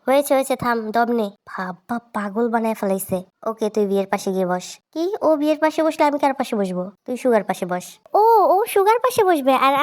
হয়েছে হয়েছে, থাম, দম নে। বাবা পাগল বানায় ফেলাইছে। ওকে, তুই বিয়ের পাশে গিয়ে বস। কি, ও বিয়ের পাশে বসলে আমি কার পাশে বসবো? তুই সুগার পাশে বস। ও ও সুগার পাশে বসবে, আর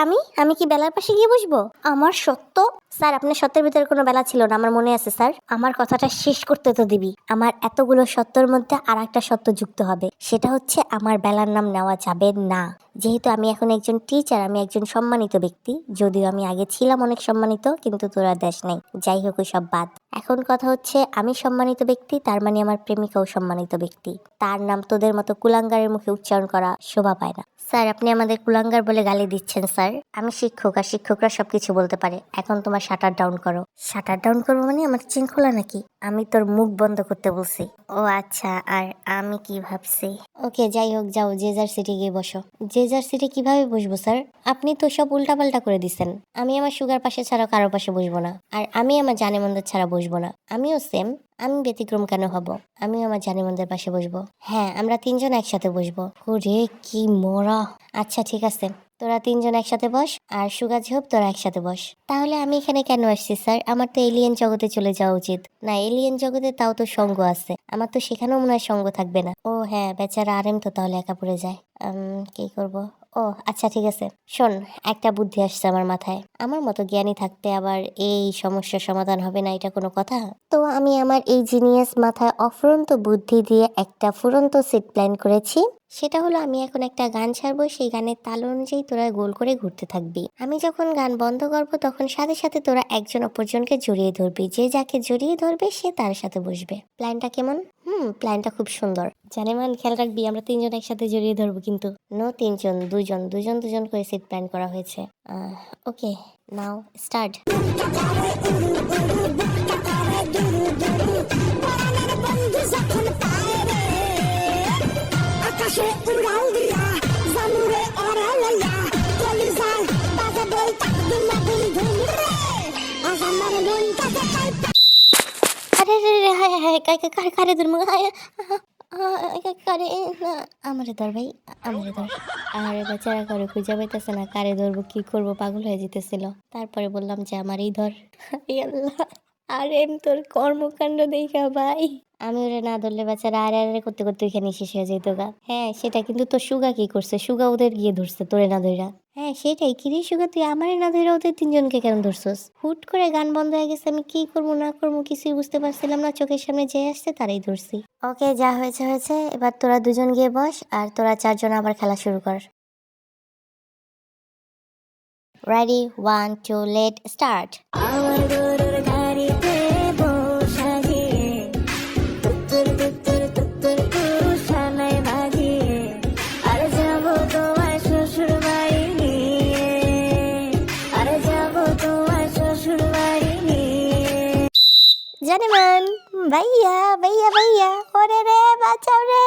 আমি কি বেলার পাশে গিয়ে বসবো? আমার সত্য। স্যার, আপনার সত্যের ভিতরে কোনো বেলা ছিল না, আমার মনে আছে স্যার। আমার কথাটা শেষ করতে তো দিবি। আমার এতগুলো সত্যর মধ্যে আর একটা সত্য যুক্ত হবে, সেটা হচ্ছে আমার বেলার নাম নেওয়া যাবে না। যেহেতু আমি এখন একজন টিচার, আমি একজন সম্মানিত ব্যক্তি, যদিও আমি আগে ছিলাম অনেক সম্মানিত, কিন্তু তোরা দেশ নাই। যাই হোক, ওই সব বাদ। এখন কথা হচ্ছে, আমি সম্মানিত ব্যক্তি, তার মানে আমার প্রেমিকাও সম্মানিত ব্যক্তি। তার নাম তোদের মতো কুলাঙ্গারের মুখে উচ্চারণ করা শোভা পায় না। স্যার, আপনি আমাদের কুলাঙ্গার বলে গালি দিচ্ছেন স্যার। আমি শিক্ষক, আর শিক্ষকরা সবকিছু বলতে পারে। এখন তোমার শাটার ডাউন করো। শাটার ডাউন করবো মানে আমার চেন খোলা নাকি? আমি তোর মুখ বন্ধ করতে বলছি। ও আচ্ছা, আর আমি কি ভাবছি? ওকে, যাই হোক, যাও যে যার সিটে গিয়ে বসো। যে যার সিটে কিভাবে বসবো স্যার? আপনি তো সব উল্টাপাল্টা করে দিচ্ছেন। আমি আমার সুগার পাশে ছাড়া কারো পাশে বসবো না, আর আমি আমার জানেমন্দের ছাড়া বসবো না। আমিও সেম। আমি ব্যতিক্রম কেন হব? আমিও আমার জানেমন্দের পাশে বসবো। হ্যাঁ, আমরা তিনজন একসাথে বসবো। ওরে কি মরা! আচ্ছা ঠিক আছে, তোরা তিনজন একসাথে বস, আর সুগা ঝোপ তোরা একসাথে বস। তাহলে আমি এখানে কেন আসছি স্যার? আমার তো এলিয়েন জগতে চলে যাওয়া উচিত। না, এলিয়েন জগতে তাও তো সঙ্গ আছে, আমার তো সেখানেও মনে হয় সঙ্গ থাকবে না। ও হ্যাঁ, বেচারা আরেম তো তাহলে একা পড়ে যায়। কি করব? ও আচ্ছা ঠিক আছে, শোন, একটা বুদ্ধি আসছে আমার মাথায়। আমার মতো জ্ঞানী থাকতে আবার এই সমস্যার সমাধান হবে না, এটা কোনো কথা? তো আমি আমার এই জিনিয়াস মাথায় অফুরন্ত বুদ্ধি দিয়ে একটা ফুরন্ত সেট প্ল্যান করেছি। সেটা হলো, আমি এখন একটা গান ছাড়বো, সেই গানের তাল অনুযায়ী তোরা গোল করে ঘুরতে থাকবি। আমি যখন গান বন্ধ করবো, তখন সাথে সাথে তোরা একজন অপরজনকে জড়িয়ে ধরবি। যে যাকে জড়িয়ে ধরবে সে তার সাথে বসবে। প্ল্যানটা কেমন? প্ল্যানটা খুব সুন্দর। জানেমান, খেয়াল রাখবি, আমরা তিনজন একসাথে জড়িয়ে ধরবো কিন্তু। নো তিনজন, দুজন দুজন দুজন করে সিট প্ল্যান করা হয়েছে। ওকে, নাও স্টার্ট। আরে রে রে, হায় হায়, কারে ধরবো? কারে না, আমারে ধর ভাই, আমারে ধর। আরে বেচারা করে খুঁজে পাইতেছে না, কারে ধরবো, কি করবো, পাগল হয়ে যেতেছিল। তারপরে বললাম যে আমারই ধর। হায় আল্লাহ! আরে তোর কর্মকাণ্ড দেখা ভাই, আমি ওরে না ধরলে বেচারা আরে আরে করতে করতে ওইখানে শেষ হয়ে যেত গা। হ্যাঁ সেটা, কিন্তু তোর সুগা কি করছে? সুগা ওদের গিয়ে ধরছে, তোরে না ধইরা। হ্যাঁ সেটাই, কিরে সুগা, তুই আমারে না ধইরা ওদের তিনজনকে কেন ধরছস? হুট করে গান বন্ধ হয়ে গেছে, আমি কি করবো না করবো কিছুই বুঝতে পারছিলাম না। চোখের সামনে যে আসছে তারাই ধরছি। ওকে, যা হয়েছে হয়েছে, এবার তোরা দুজন গিয়ে বস, আর তোরা চারজন আবার খেলা শুরু কর। Ready, 1 2 let start. জানেমান, ভাইয়া ভাইয়া ভাইয়া, ওরে রে, বাঁচাও রে!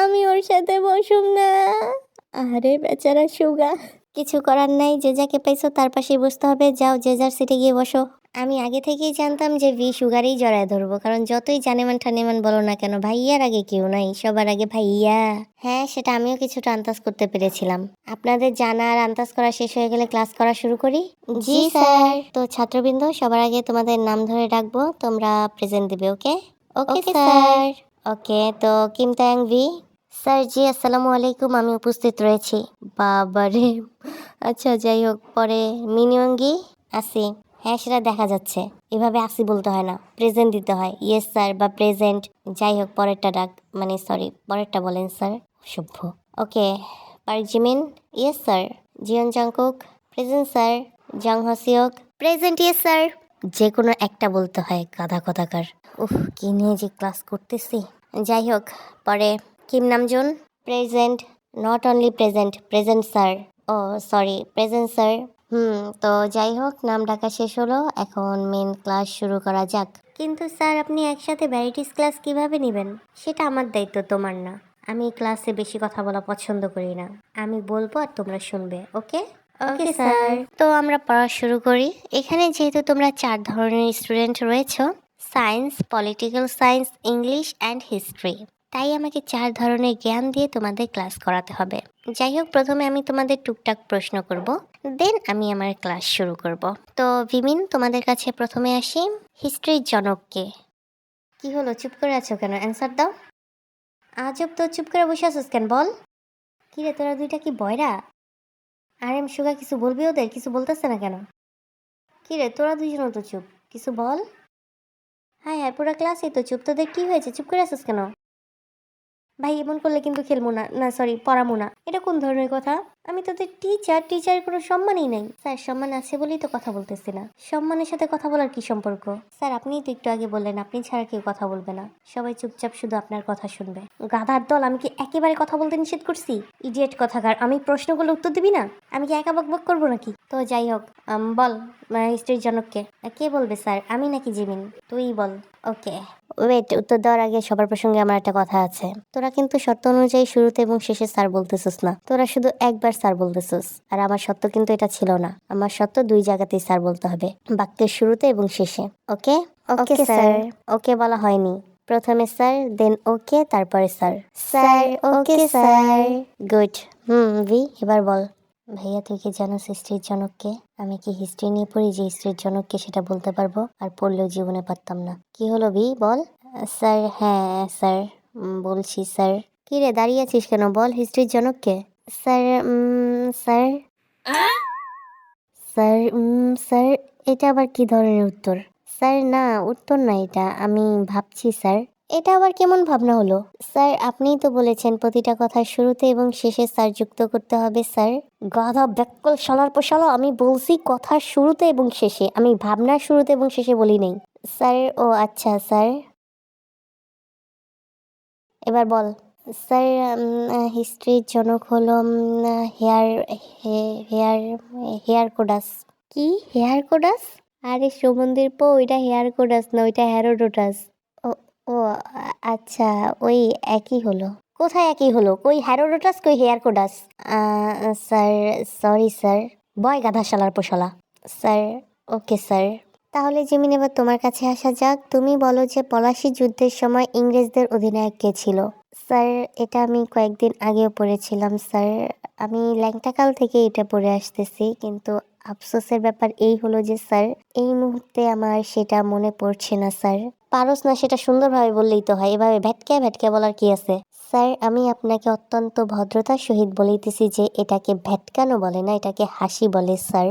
আমি ওর সাথে বসুম না। আরে বেচারা সুগা। কিছু করার নাই, যে যাকে পাইছো তার পাশেই বসতে হবে। যাও, যে যার সিটে গিয়ে বসো। আমি আগে থেকেই জানতাম যে ভি সুগারেই জড়ায় ধরবো, কারণ যতই জানেমান ঠানেমান বলো না কেন, ভাইয়ার আগে কেউ নাই, সবার আগে ভাইয়া। হ্যাঁ, সেটা আমিও কিছুটা আন্দাজ করতে পেরেছিলাম। আপনাদের জানা আর আন্দাজ করা শেষ হয়ে গেলে ক্লাস করা শুরু করি। জি স্যার। তো ছাত্রবৃন্দ, সবার আগে তোমাদের নাম ধরে ডাকবো, তোমরা প্রেজেন্ট দিবে। ওকে? Okay sir. ওকে, তো কিমতাং ভি। স্যার জি, আসসালামু আলাইকুম, আমি উপস্থিত রয়েছি। বাবারে! আচ্ছা যাই হোক, পরে মিনিয়ঙ্গি আসি। হ্যাঁ সেটা দেখা যাচ্ছে, এভাবে আসি বলতে হয় না, প্রেজেন্ট দিতে হয়। ইয়েস স্যার বা প্রেজেন্ট, যাই হোক পরেরটা ডাক, মানে সরি, পরেরটা বলেন স্যার। সভ্য। Okay, Park Jimin. Yes sir. Jeon Jungkook. Present sir. Jung Hoseok. Present. Yes sir. যে কোনো একটা বলতে হয়, গাধা কথাকার। উফ, কি নিয়ে যে ক্লাস করতেছি। যাই হোক, পরে Kim Namjoon. Present. Not only present, present sir. Oh sorry, present sir. তো যাই হোক, নাম ডাকা শেষ হলো, এখন মেন ক্লাস শুরু করা যাক। কিন্তু স্যার, আপনি একসাথে ভ্যারাইটিস ক্লাস কিভাবে নেবেন? সেটা আমার দায়িত্ব, তোমার না। আমি ক্লাসে বেশি কথা বলা পছন্দ করি না। আমি বলবো আর তোমরা শুনবে। ওকে? Okay sir. তো আমরা পড়া শুরু করি। এখানে যেহেতু তোমরা 4 ধরনের স্টুডেন্ট রয়েছো, science, political science, English and history, তাই আমাকে 4 ধরনের জ্ঞান দিয়ে তোমাদের ক্লাস করাতে হবে। যাই হোক, প্রথমে আমি তোমাদের টুকটাক প্রশ্ন করব, দেন আমি আমার ক্লাস শুরু করব। তো ভিমিন, তোমাদের কাছে প্রথমে আসি, হিস্ট্রির জনক কে? কি হলো, চুপ করে আছো কেন? অ্যান্সার দাও। আজব তো, চুপ করে বসে আছিস কেন, বল। কি রে, তোরা দুইটা কি বয়রা? আর এম সুগা কিছু বলবি? ওদের কিছু বলতেছে না কেন? কি রে, তোরা দুইজনও তো চুপ, কিছু বল। হ্যাঁ হ্যাঁ, পুরো ক্লাসই তো চুপ, তোদের কি হয়েছে, চুপ করে আছিস কেন? ভাই, এমন করলে কিন্তু খেলবো না, না সরি পড়াবো না। এটা কোন ধরনের কথা? আমি তোদের টিচার, টিচারের কোনো সম্মানই নাই। স্যার, সম্মান আছে বলেই তো কথা বলতেছি না। সম্মানের সাথে কথা বলার কি সম্পর্ক? স্যার, আপনিই তো একটু আগে বললেন আপনি ছাড়া কেউ কথা বলবে না, সবাই চুপচাপ শুধু আপনার কথা শুনবে। গাধার দল, আমি কি একেবারে কথা বলতে নিষেধ করছি? ইডিয়েট কথাকার, আমি প্রশ্ন করলে উত্তর দিবি না? আমি কি একা বক বক করবো নাকি? তো যাই হোক, বল হিস্ট্রির জনককে। কে বলবে স্যার, আমি নাকি জিমিন? তুই বল। ওকে, ওয়েট, উত্তর দেওয়ার আগে সবার প্রসঙ্গে আমার একটা কথা আছে। তোরা কিন্তু শর্ত অনুযায়ী শুরুতে এবং শেষে স্যার বলতেছিস না, তোরা শুধু একবার স্যার বলতেছিস। আর আমার শর্ত কিন্তু এটা ছিল না, আমার শর্ত দুই জায়গাতেই স্যার বলতে হবে, বাক্যের শুরুতে এবং শেষে। ওকে? Okay sir. ওকে বলা হয়নি, প্রথমে স্যার, দেন ওকে, তারপরে sir. Sir, okay sir. Good. V, এবার বল। ভাইয়া, তুই কি জানোস হিস্ট্রির জনককে? আমি কি হিস্ট্রি নিয়ে পড়ি যে হিস্ট্রির জনককে সেটা বলতে পারবো? আর পড়লেও জীবনে পারতাম না। কি হলো ভি, বল। স্যার, হ্যাঁ স্যার, বলছি স্যার। কি রে, দাঁড়িয়ে আছিস কেন, বল হিস্ট্রির জনককে। স্যার, স্যার, স্যার, স্যার, এটা আবার কি ধরনের উত্তর? স্যার না, উত্তর না এটা, আমি ভাবছি স্যার। এটা আবার কেমন ভাবনা হলো? স্যার, আপনিই তো বলেছেন প্রতিটা কথার শুরুতে এবং শেষে স্যার যুক্ত করতে হবে স্যার। গাধা ব্যাককল শালার পোশালা, আমি বলছি কথার শুরুতে এবং শেষে, আমি ভাবনার শুরুতে এবং শেষে বলি নাই। স্যার, ও আচ্ছা স্যার। এবার বল। স্যার, হিস্ট্রির জনক হলো হেয়ার হেয়ার হেয়ার কোডাস। কি হেয়ার কোডাস? আরে সুমন্দির পো, ওইটা হেয়ার কোডাস না, ওইটা হ্যারোডোটাস। ও, ও আচ্ছা, ওই একই হলো। কোথায় একই হলো? কই হ্যারোডোটাস, কই হেয়ার কোডাস? Sir, sorry sir. বয় গাধা শালার পোশালা। Sir, okay sir. তাহলে জিমিন, এবার তোমার কাছে আসা যাক, তুমি বলো যে পলাশী যুদ্ধের সময় ইংরেজদের অধিনায়ক কে ছিল? স্যার, এটা আমি কয়েকদিন আগেও পড়েছিলাম স্যার, আমি ল্যাংটাকাল থেকে এটা পড়ে আসতেছি, কিন্তু আফসোসের ব্যাপার এই হলো যে স্যার, এই মুহূর্তে আমার সেটা মনে পড়ছে না স্যার। পারস না সেটা সুন্দরভাবে বললেই তো হয়, এভাবে ভ্যাটকা ভ্যাটকা বলার কি আছে? স্যার, আমি আপনাকে অত্যন্ত ভদ্রতার সহিত বলিতেছি যে এটাকে ভ্যাটকানো বলে না, এটাকে হাসি বলে স্যার।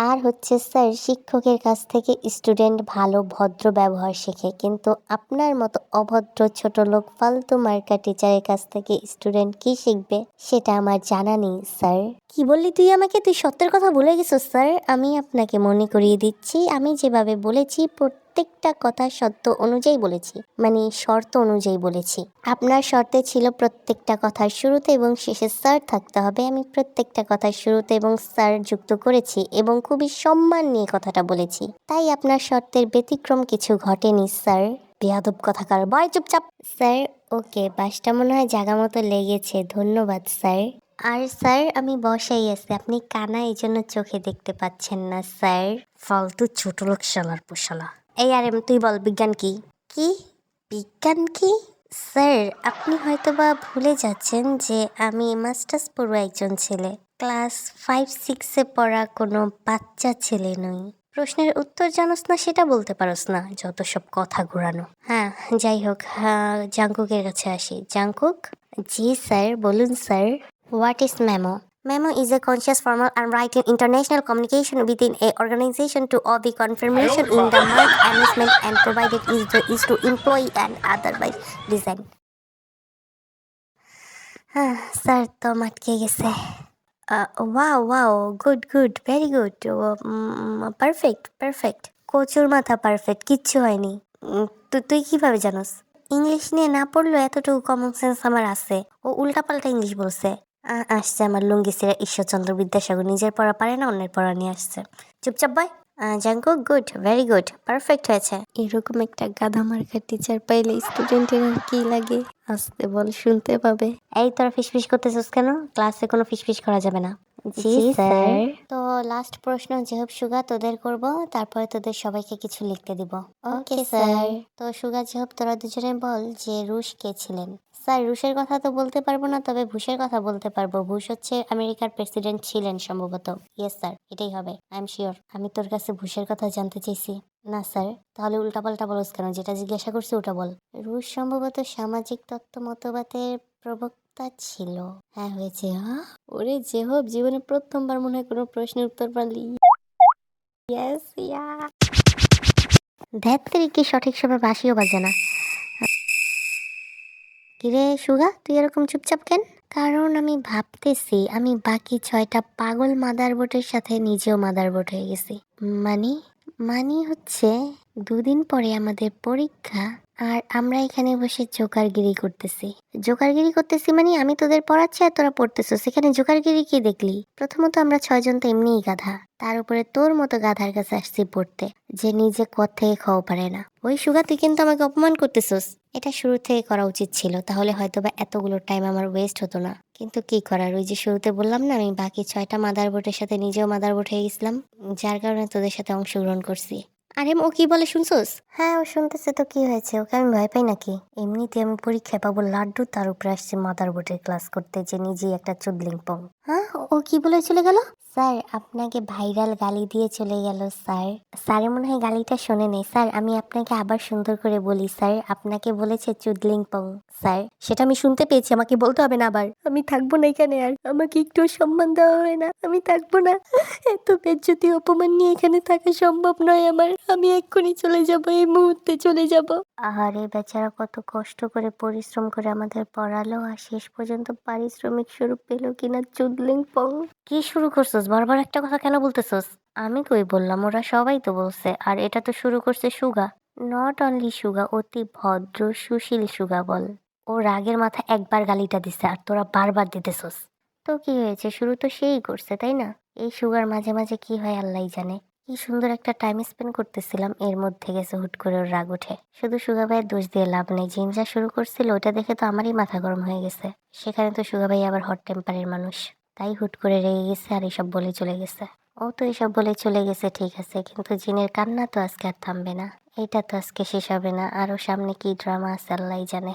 আর হচ্ছে স্যার, শিক্ষকের কাছ থেকে স্টুডেন্ট ভালো ভদ্র ব্যবহার শেখে, কিন্তু আপনার মতো অভদ্র ছোট লোক ফালতু মার্কা টিচারের কাছ থেকে স্টুডেন্ট কি শিখবে সেটা আমার জানা নেই স্যার। কি বললি তুই আমাকে? তুই সত্যের কথা ভুলে গেছিস স্যার? আমি আপনাকে মনে করিয়ে দিচ্ছি, আমি যেভাবে বলেছি প্রত্যেকটা কথা সত্য অনুযায়ী বলেছি, মানে শর্ত অনুযায়ী বলেছি। আপনার শর্তে ছিল প্রত্যেকটা কথার শুরুতে এবং শেষে স্যার থাকতে হবে, আমি প্রত্যেকটা কথার শুরুতে এবং স্যার যুক্ত করেছি এবং খুবই সম্মান নিয়ে কথাটা বলেছি, তাই আপনার শর্তের ব্যতিক্রম কিছু ঘটেনি স্যার। বেয়াদব কথাকার, বয় চুপচাপ। স্যার, ওকে, বাসটা মনে হয় জায়গা মতো লেগেছে, ধন্যবাদ স্যার। আর স্যার, আমি বসাই আছি, আপনি কানা, এই জন্য চোখে দেখতে পাচ্ছেন না স্যার। ফালতু ছোট লোক শালার পোশালা। এই আরে, তুই বল বিজ্ঞান কি? কি বিজ্ঞান কি? স্যার, আপনি হয়তোবা ভুলে যাচ্ছেন যে আমি মাস্টার্স পড়ুয়া একজন ছেলে, ক্লাস 5-6-এ পড়া কোনো বাচ্চা ছেলে নই। প্রশ্নের উত্তর জানোস না সেটা বলতে পারোস না, যত সব কথা ঘোরানো। হ্যাঁ, যাই হোক, জাংকুকের কাছে আসি। জাংকুক। জি স্যার, বলুন sir. What is memo? Memo is a conscious, formal, and written international communication within a organization to obey confirmation in the mind amusement and provided is to employee and otherwise design. Sir তো আটকে গেছে। Wow wow, good good, very good, perfect perfect, কচুর মাথা perfect, কিচ্ছু হয়নি। তুই কিভাবে জানোস? ইংলিশ নিয়ে না পড়লেও এতটুকু কমন সেন্স আমার আছে। ও উল্টাপাল্টা ইংলিশ বলছে। আসছে আমার লুঙ্গি সিরা ঈশ্বরচন্দ্র বিদ্যাসাগর, নিজের পড়া পারে না, অন্যের পড়া নিয়ে আসছে। চুপচাপ বয়। Jungkook, good, very good, perfect হয়েছে। এরকম একটা গাধা মার্কা টিচার পাইলে স্টুডেন্টের আর কি লাগে? আসতে বল, শুনতে পাবে। এই তোরা ফিসফিস করতেছিস কেন? ক্লাসে কোনো ফিসফিস করা যাবে না। জি স্যার। তো লাস্ট প্রশ্ন জেহব সুগা তোদের করব, তারপরে তোদের সবাইকে কিছু লিখতে দিব। ওকে স্যার। তো সুগা জেহব, তোরা দুজনে বল যে রুশ কে ছিলেন? স্যার রুশের কথা তো বলতে পারবো না, তবে বুশের কথা বলতে পারবো। বুশ হচ্ছে আমেরিকার প্রেসিডেন্ট ছিলেন সম্ভবত। ইয়েস স্যার, এটাই হবে, আই এম শিওর। আমি তোর কাছে বুশের কথা জানতে চাইছি। না স্যার। তাহলে উল্টাপাল্টা বলস কেন? যেটা জিজ্ঞাসা করছি ওটা বল। রুশ সম্ভবত সামাজিক তত্ত্ব মতবাদের প্রবক্তা ছিল। হ্যাঁ হয়েছে। হ্যাঁ, ওরে যে হোক, জীবনে প্রথমবার মনে হয় কোনো প্রশ্নের উত্তর পারলি। ইয়েস ইয়া। ধ্যাত্তেরি, কি সঠিক সময় বাঁশিও বাজে না। কিরে সুগা, তুই এরকম চুপচাপ কেন? কারণ আমি ভাবতেছি আমি বাকি 6টা পাগল মাদারবোটের সাথে নিজেও মাদারবোট হয়ে গেছি। মানে মানে হচ্ছে 2 দিন পরে আমাদের পরীক্ষা, আর আমরা এখানে বসে জোকারগিরি করতেছি। জোকারগিরি করতেছি মানে আমি তোদের পড়াচ্ছি আর তোরা পড়তেছিস। সেখানে জোকারগিরি কি দেখলি? প্রথমত আমরা 6জন তো এমনিই গাধা, তার উপরে তোর মতো গাধার কাছে আসছি পড়তে, যে নিজে কর থেকে খাওয়া পারে না। ওই সুগা, তুই কিন্তু আমাকে অপমান করতেছিস। এটা শুরু থেকে করা উচিত ছিল, তাহলে হয়তো বা এতগুলো টাইম আমার ওয়েস্ট হতো না। কিন্তু কি করার, ওই যে শুরুতে বললাম না, আমি বাকি 6টা মাদারবোর্ডের সাথে নিজেও মাদারবোর্ড হয়ে গেছিলাম, যার কারণে তোদের সাথে অংশগ্রহণ করছি। আরে ও কি বলে শুনছোস? হ্যাঁ, ও শুনতেছে তো কি হয়েছে? ওকে আমি ভয় পাই নাকি? এমনিতে আমি পরীক্ষায় পাবো লাড্ডু, তার উপরে আসছে মাদারবোর্ডের ক্লাস করতে, যে নিজেই একটা চুদলিং পং। হ্যাঁ, ও কি বলে চলে গেল? স্যার আপনাকে ভাইরাল গালি দিয়ে চলে গেল স্যার। স্যারের মনে হয় গালিটা শোনে নেই। স্যার আমি আপনাকে আবার সুন্দর করে বলি, স্যার আপনাকে বলেছে চুদলিং পং। স্যার সেটা আমি শুনতে পেয়েছি, আমাকে বলতে হবে না আবার। আমি থাকবো না এখানে, আর আমাকে একটু সম্মান দেওয়া হয় না, আমি থাকবো না। এত বেজ্জতি অপমান নিয়ে এখানে থাকা সম্ভব নয় আমার। আমি এক্ষুনি চলে যাব, এই মুহূর্তে চলে যাব। আহারে বেচারা কত কষ্ট করে পরিশ্রম করে আমাদের পড়ালো, আর শেষ পর্যন্ত পারিশ্রমিক স্বরূপ পেল কিনা চুদলিং পং। কি শুরু করছস? বারবার একটা কথা কেন বলতেছস? আমি কই বললাম, ওরা সবাই তো বলছে। আর এটা তো শুরু করছে সুগা। নট অনলি সুগা, অতি ভদ্র সুশীল সুগা বল। ও রাগের মাথা একবার গালিটা দিছে, আর তোরা বারবার দিতেছস। তো কি হয়েছে, শুরু তো সেই করছে তাই না? এই সুগার মাঝে মাঝে কি হয় আল্লাহই জানে। কি সুন্দর একটা টাইম স্পেন্ড করতেছিলাম, এর মধ্যে গেছে হুট করে ওর রাগ উঠে। শুধু সুগা ভাইয়ের দোষ দিয়ে লাভ নেই, জিম যা শুরু করছিল ওটা দেখে তো আমারই মাথা গরম হয়ে গেছে। সেখানে তো সুগা ভাই আবার হট টেম্পারের মানুষ, তাই হুট করে রেগে গেছে আর এসব বলে চলে গেছে। ও তো এসব বলে চলে গেছে ঠিক আছে, কিন্তু জিনের কান্না তো আজকে আর থামবে না। এটা তো আজকে শেষ হবে না, আরো সামনে কি ড্রামা আছে আল্লাহই জানে।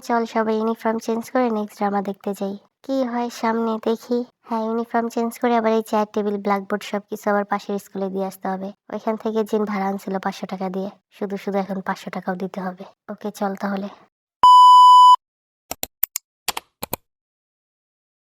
চল সবাই ইউনিফর্ম চেঞ্জ করে নেক্সট ড্রামা দেখতে যাই। কি হয় সামনে দেখি। হ্যাঁ, ইউনিফর্ম চেঞ্জ করে আবার এই চেয়ার টেবিল ব্ল্যাকবোর্ড সবকিছু আবার পাশের স্কুলে দিয়ে আসতে হবে। ওইখান থেকে জিন ভাড়া আনছিল 500 টাকা দিয়ে, শুধু শুধু এখন 500 টাকাও দিতে হবে। ওকে চল তাহলে।